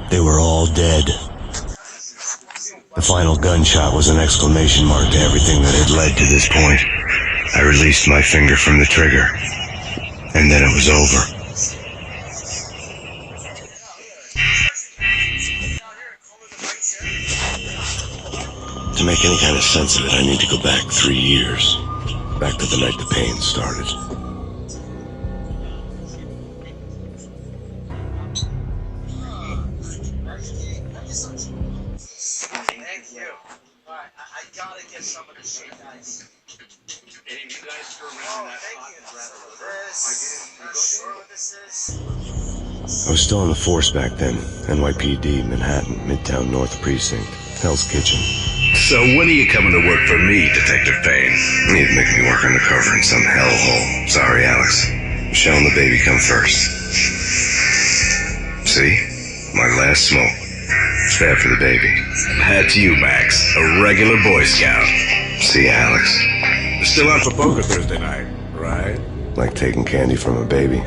They were all dead. The final gunshot was an exclamation mark to everything that had led to this point. I released my finger from the trigger, and then it was over. To make any kind of sense of it, I need to go back 3 years. Back to the night the Payne started. Thank you. Alright, I gotta get some of the shit, guys. Any of you guys still remember that Thank hot you. rather Not sure what this is. I was still on the force back then. NYPD, Manhattan, Midtown North Precinct, Hell's Kitchen. So when are you coming to work for me, Detective Payne? You'd make me work undercover in some hellhole. Sorry, Alex. Michelle and the baby come first. See? My last smoke. It's bad for the baby. That's you, Max. A regular Boy Scout. See ya, Alex. You're still out for poker Thursday night, right? Like taking candy from a baby.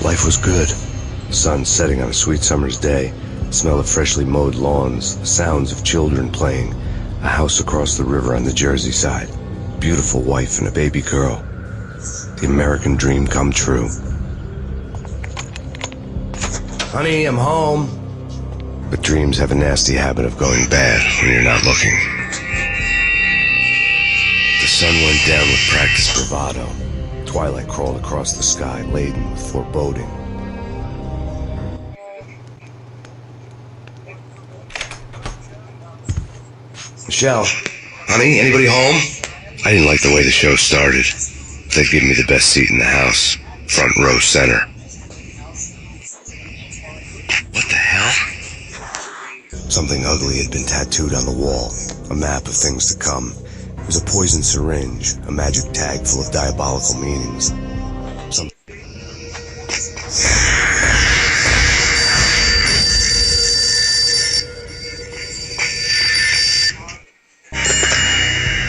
Life was good. The sun setting on a sweet summer's day. The smell of freshly mowed lawns. The sounds of children playing. A house across the river on the Jersey side. Beautiful wife and a baby girl. The American dream come true. Honey, I'm home. But dreams have a nasty habit of going bad when you're not looking. The sun went down with practiced bravado. Twilight crawled across the sky, laden with foreboding. Michelle, honey, anybody home? I didn't like the way the show started. They'd give me the best seat in the house, front row center. What the hell? Something ugly had been tattooed on the wall, a map of things to come. It was a poison syringe, a magic tag full of diabolical meanings.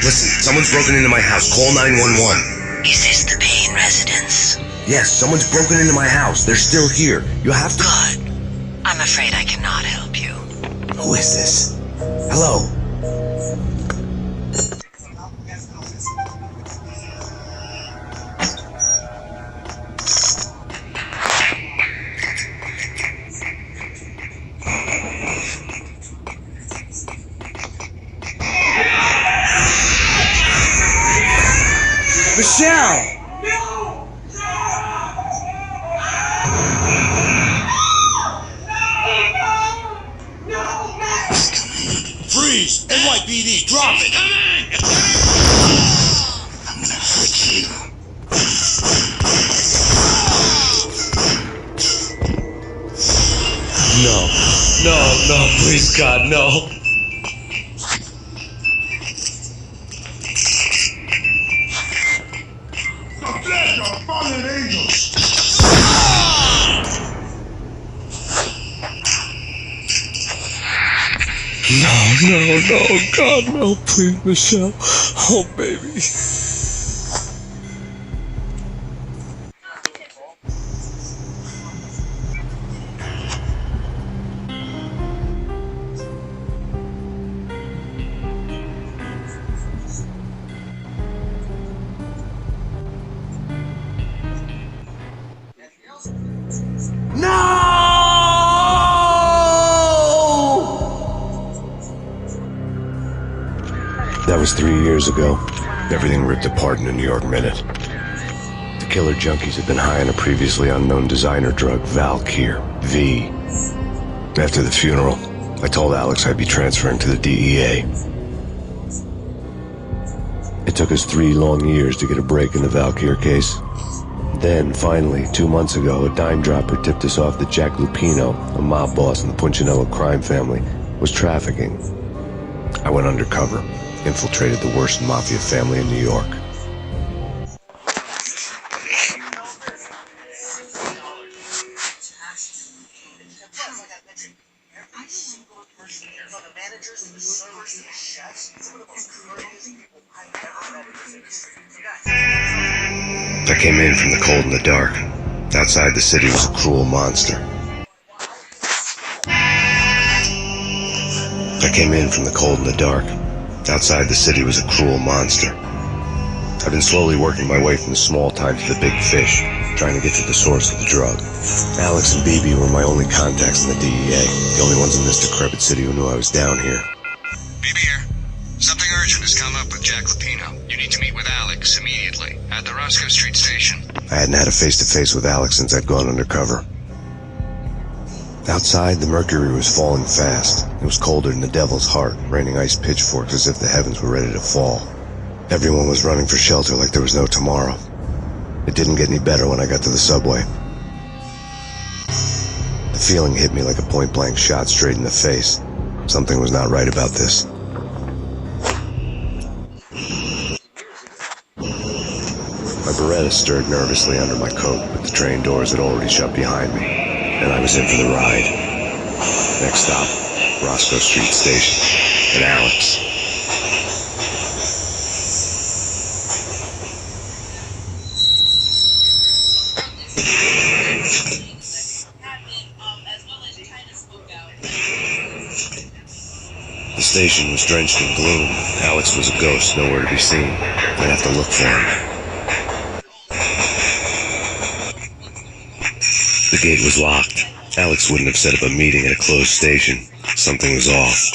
Listen, someone's broken into my house. Call 911. Is this the Payne residence? Yes, someone's broken into my house. They're still here. You have to... Good. I'm afraid I cannot help you. Who is this? Hello? Michelle! Freeze! NYPD, drop it! I'm gonna hurt you. No, please God, no. The flesh of fallen angels! No, God, no, please, Michelle. Oh, baby. That was 3 years ago. Everything ripped apart in a New York minute. The killer junkies had been high on a previously unknown designer drug, Valkyr, V. After the funeral, I told Alex I'd be transferring to the DEA. It took us 3 long years to get a break in the Valkyr case. Then, finally, 2 months ago, a dime dropper tipped us off that Jack Lupino, a mob boss in the Punchinello crime family, was trafficking. I went undercover, infiltrated the worst mafia family in New York. I came in from the cold and the dark. Outside the city was a cruel monster. I came in from the cold and the dark. Outside the city was a cruel monster. I've been slowly working my way from the small time to the big fish, trying to get to the source of the drug. Alex and BB were my only contacts in the DEA, the only ones in this decrepit city who knew I was down here. BB here. Something urgent has come up with Jack Lupino. You need to meet with Alex immediately at the Roscoe Street station. I hadn't had a face-to-face with Alex since I'd gone undercover. Outside, the mercury was falling fast. It was colder than the devil's heart, raining ice pitchforks as if the heavens were ready to fall. Everyone was running for shelter like there was no tomorrow. It didn't get any better when I got to the subway. The feeling hit me like a point-blank shot straight in the face. Something was not right about this. My Beretta stirred nervously under my coat, but the train doors had already shut behind me, and I was in for the ride. Next stop, Roscoe Street Station, and Alex. The station was drenched in gloom. Alex was a ghost, nowhere to be seen. I'd have to look for him. The gate was locked. Alex wouldn't have set up a meeting at a closed station. Something was off.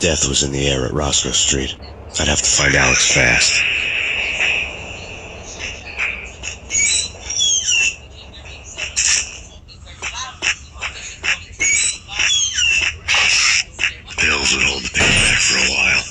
Death was in the air at Roscoe Street. I'd have to find Alex fast. Pills would hold the pain back for a while.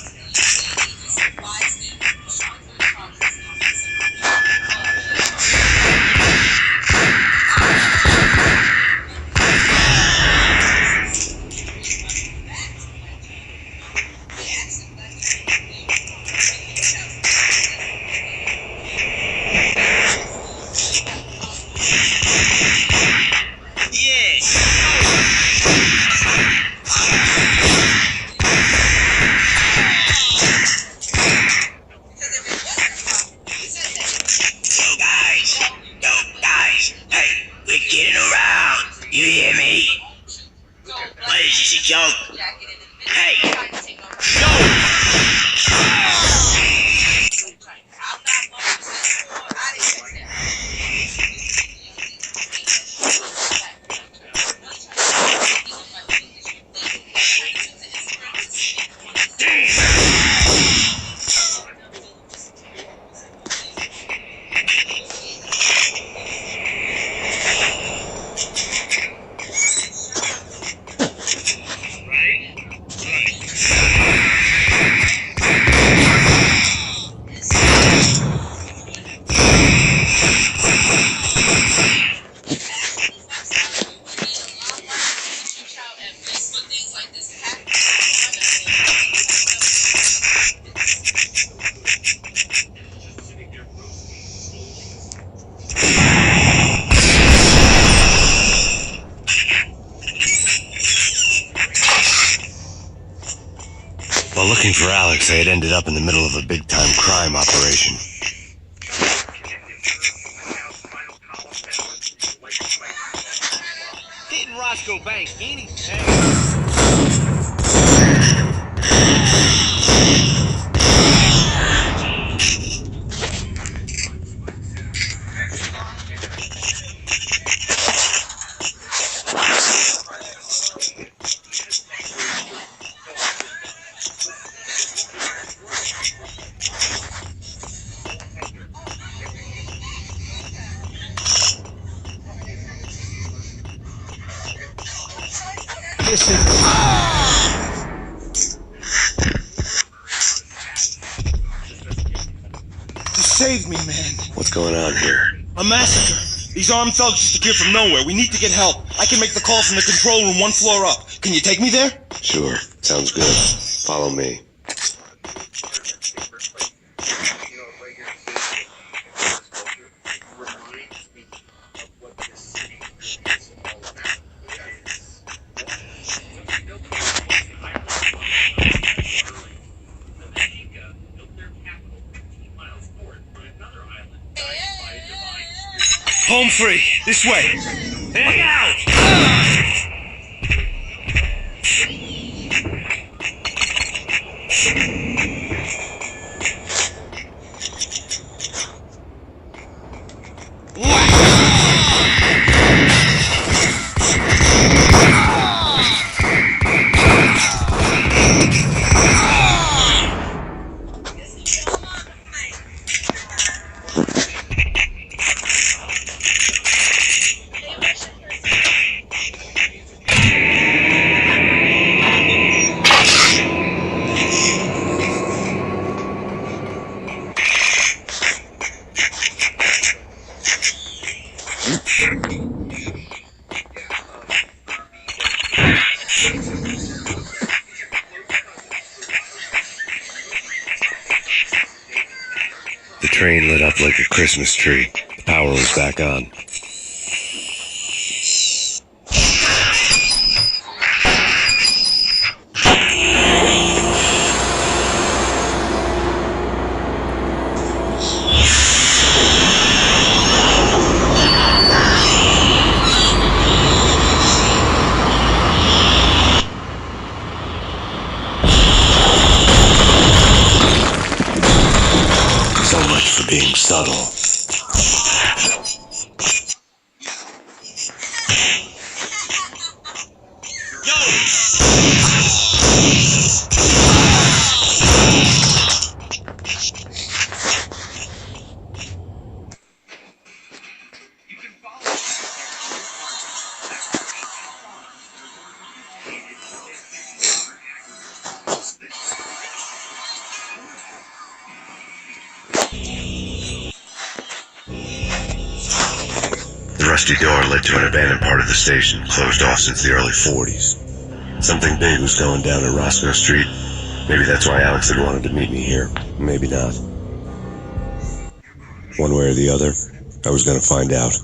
You hear me? What is this, a joke? Hey! While looking for Alex, I had ended up in the middle of a big-time crime operation. Hitting Roscoe Bank, ain't he? Listen. You saved me, man. What's going on here? A massacre. These armed thugs just appeared from nowhere. We need to get help. I can make the call from the control room 1 floor up. Can you take me there? Sure, sounds good. Follow me. Yeah. Home free. This way. Look out! The train lit up like a Christmas tree. The power was back on. So much for being subtle. The rusty door led to an abandoned part of the station, closed off since the early 40s. Something big was going down at Roscoe Street. Maybe that's why Alex had wanted to meet me here. Maybe not. One way or the other, I was gonna find out.